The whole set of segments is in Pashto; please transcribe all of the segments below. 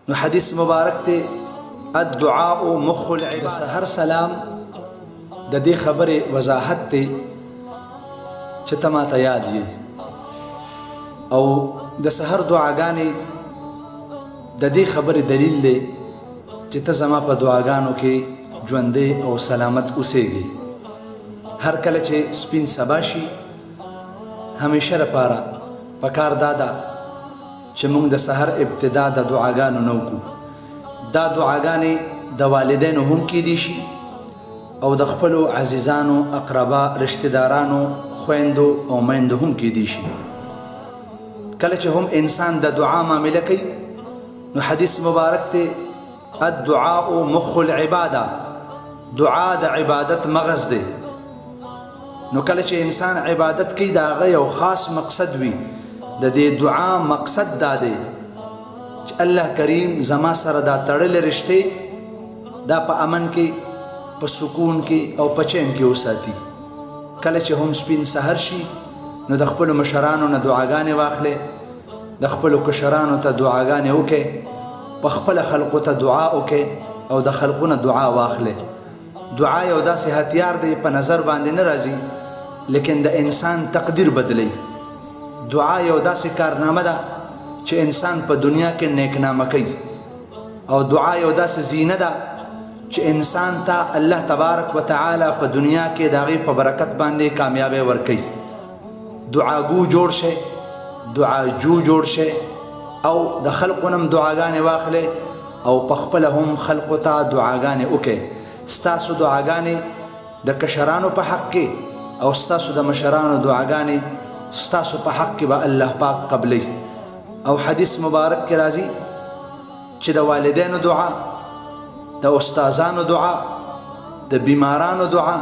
نو حدیث مبارک ته الدعاء مخ العبادة. سحر سلام د دې خبره وضاحت ته چې ته ماته یاد یې، او د سحر دعاګانې د دې خبرې دلیل دی چې ته زما په دعاګانو کې ژوندی او سلامت اوسېږي. هر کله چې سپین سبا شي همیشه لپاره پکار دا ده چې موږ د سحر ابتدا د دعاګانو نه وکړو. دا دعاګانې د والدینو هم کیدی شي او د خپلو عزیزانو، اقربا، رشتهدارانو، خویندو او میندو هم کیدی شي. کله چې هم انسان د دعا معامله کوي نو حدیث مبارک ته الدعاء مخ العباده، دعا د عبادت مغز دی. نو کله چې انسان عبادت کوي د هغه یو خاص مقصد وي. د دې دعا مقصد دا دی چې الله کریم زما سره دا تړلې رشتې دا په امن کې، په سکون کې او په چین کې وساتي. کله چې هم سپین سحر شي نو د خپلو مشرانو نه دعاګانې واخلې، د خپلو کشرانو ته دعاګانې وکړې، په خپله خلقو ته دعا وکړې او د خلقونه دعا واخلې. دعا یو داسې هتیار دی په نظر باندې نه راځي لیکن د انسان تقدیر بدلی. دعا یو داسې کارنامه ده چې انسان په دنیا کې نیکنامه کوي، او دعا یو داسې زینه ده چې انسان ته الله تبارک وتعالی په دنیا کې د هغې په برکت باندې کامیابی ورکوي. دعاګو جوړ شي، دعاجو جوړ شي او د خلقو نه هم دعاګانې واخلې او په خپله هم خلقو ته دعاګانې وکړې. ستاسو دعاګانې د کشرانو په حق کې او ستاسو د مشرانو دعاګانې ستاسو په حق کې به الله پاک قبلی. او حدیث مبارک کې راځي چې د والدینو دعا، د استادانو دعا، د بیمارانو دعا،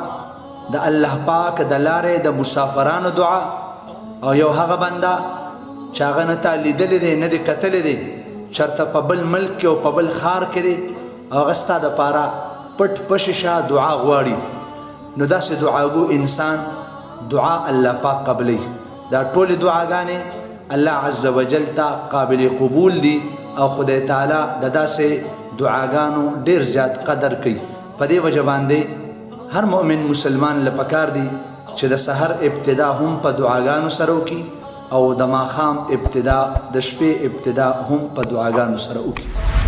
د الله پاک د لارې د مسافرانو دعا، او یو هغه بنده چې هغه نه تا لیدلی دی نه دی کتلی دی، چېرته په بل ملک کې او په بل ښار کې دی، هغه ستا دپاره پټ پششه دعا غواړي. نو داسې دعاګو انسان دعا الله پاک قبلی. دا ټولې دعاګانې الله عز وجل ته قابل قبول دي او خدای تعالی د داسې دعاګانو ډیر زیات قدر کوي. په دې وجه باندې هر مؤمن مسلمان له پکار دی چې د سحر ابتدا هم په دعاګانو سره وکړي او د ماښام ابتدا، د شپې ابتدا هم په دعاګانو سره وکړي.